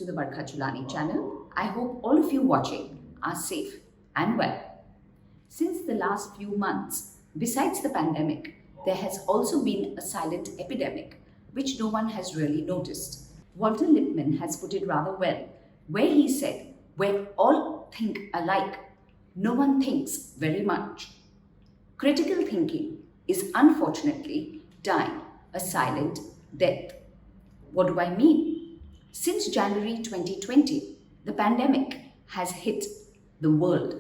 to the Barkha Chulani channel. I hope all of you watching are safe and well. Since the last few months, besides the pandemic, there has also been a silent epidemic, which no one has really noticed. Walter Lippmann has put it rather well, where he said, "Where all think alike, no one thinks very much." Critical thinking is unfortunately dying a silent death. What do I mean? Since January 2020, the pandemic has hit the world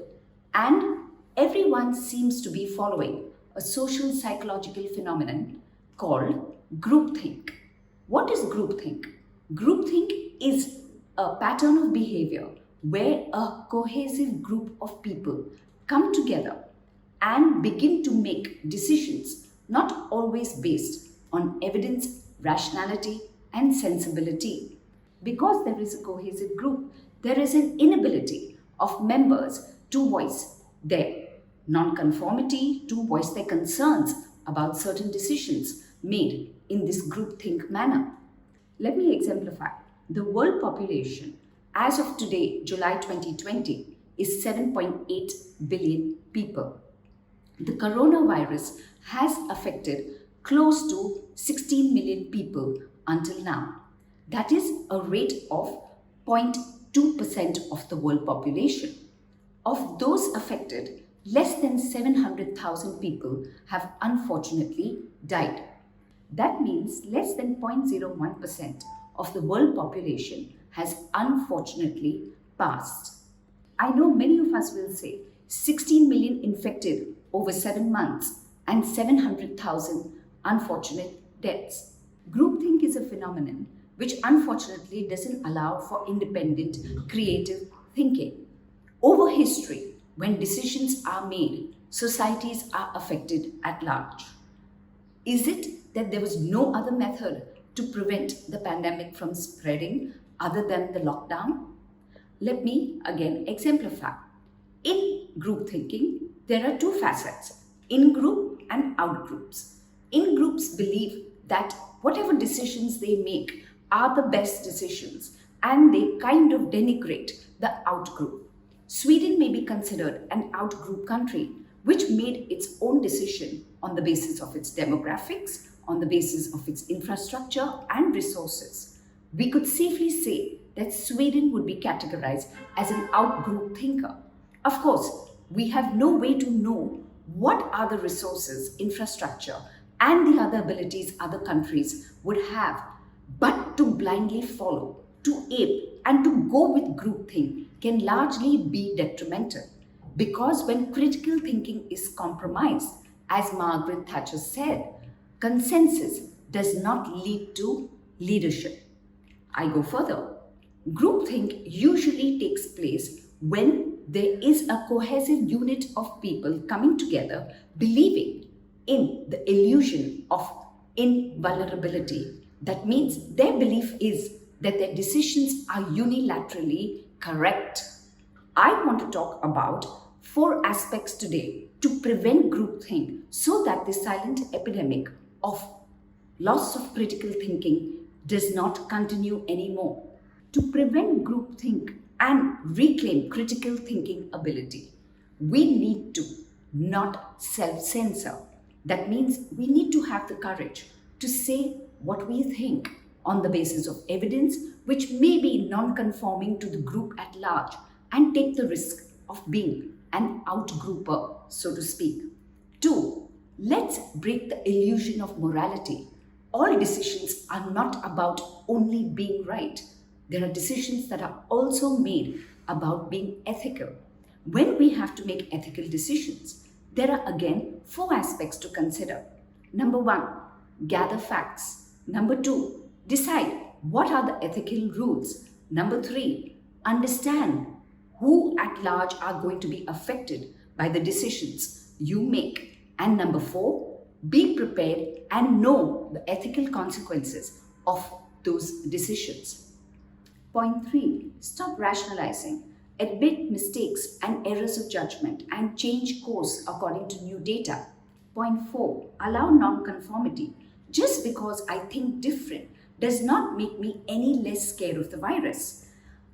and everyone seems to be following a social psychological phenomenon called groupthink. What is groupthink? Groupthink is a pattern of behavior where a cohesive group of people come together and begin to make decisions not always based on evidence, rationality, and sensibility. Because there is a cohesive group, there is an inability of members to voice their non-conformity, to voice their concerns about certain decisions made in this groupthink manner. Let me exemplify. The world population as of today, July 2020, is 7.8 billion people. The coronavirus has affected close to 16 million people until now. That is a rate of 0.2% of the world population. Of those affected, less than 700,000 people have unfortunately died. That means less than 0.01% of the world population has unfortunately passed. I know many of us will say 16 million infected over 7 months and 700,000 unfortunate deaths. Groupthink is a phenomenon which unfortunately doesn't allow for independent, creative thinking. Over history, when decisions are made, societies are affected at large. Is it that there was no other method to prevent the pandemic from spreading other than the lockdown? Let me again exemplify. In group thinking, there are two facets, in-group and out-groups. In-groups believe that whatever decisions they make are the best decisions and they kind of denigrate the out-group. Sweden may be considered an out-group country which made its own decision on the basis of its demographics, on the basis of its infrastructure and resources. We could safely say that Sweden would be categorized as an out-group thinker. Of course, we have no way to know what are the resources, infrastructure, and the other abilities other countries would have, but to blindly follow, to ape, and to go with groupthink can largely be detrimental. Because when critical thinking is compromised, as Margaret Thatcher said, consensus does not lead to leadership. I go further. Groupthink usually takes place when there is a cohesive unit of people coming together believing in the illusion of invulnerability. That means their belief is that their decisions are unilaterally correct. I want to talk about 4 aspects today to prevent groupthink so that the silent epidemic of loss of critical thinking does not continue anymore. To prevent groupthink and reclaim critical thinking ability, we need to not self-censor. That means we need to have the courage to say what we think on the basis of evidence which may be non-conforming to the group at large and take the risk of being an out-grouper, so to speak. 2. Let's break the illusion of morality. All decisions are not about only being right. There are decisions that are also made about being ethical. When we have to make ethical decisions, there are again 4 aspects to consider. Number 1, gather facts. Number 2, decide what are the ethical rules. Number 3, understand who at large are going to be affected by the decisions you make. And number 4, be prepared and know the ethical consequences of those decisions. Point 3, stop rationalizing. Admit mistakes and errors of judgment and change course according to new data. Point 4, allow non-conformity. Just because I think different does not make me any less scared of the virus.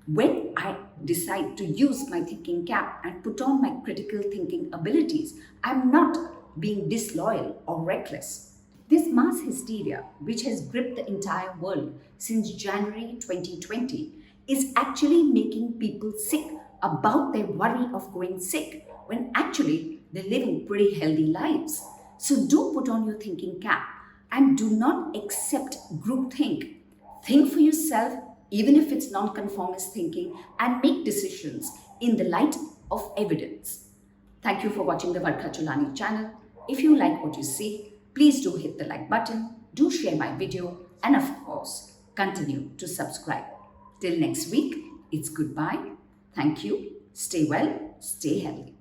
When I decide to use my thinking cap and put on my critical thinking abilities, I'm not being disloyal or reckless. This mass hysteria, which has gripped the entire world since January 2020, is actually making people sick about their worry of going sick when actually they're living pretty healthy lives. So do put on your thinking cap and do not accept groupthink. Think for yourself, even if it's non-conformist thinking, and make decisions in the light of evidence. Thank you for watching the Varkha Chulani channel. If you like what you see, please do hit the like button, do share my video, and of course, continue to subscribe. Till next week, it's goodbye. Thank you. Stay well, stay healthy.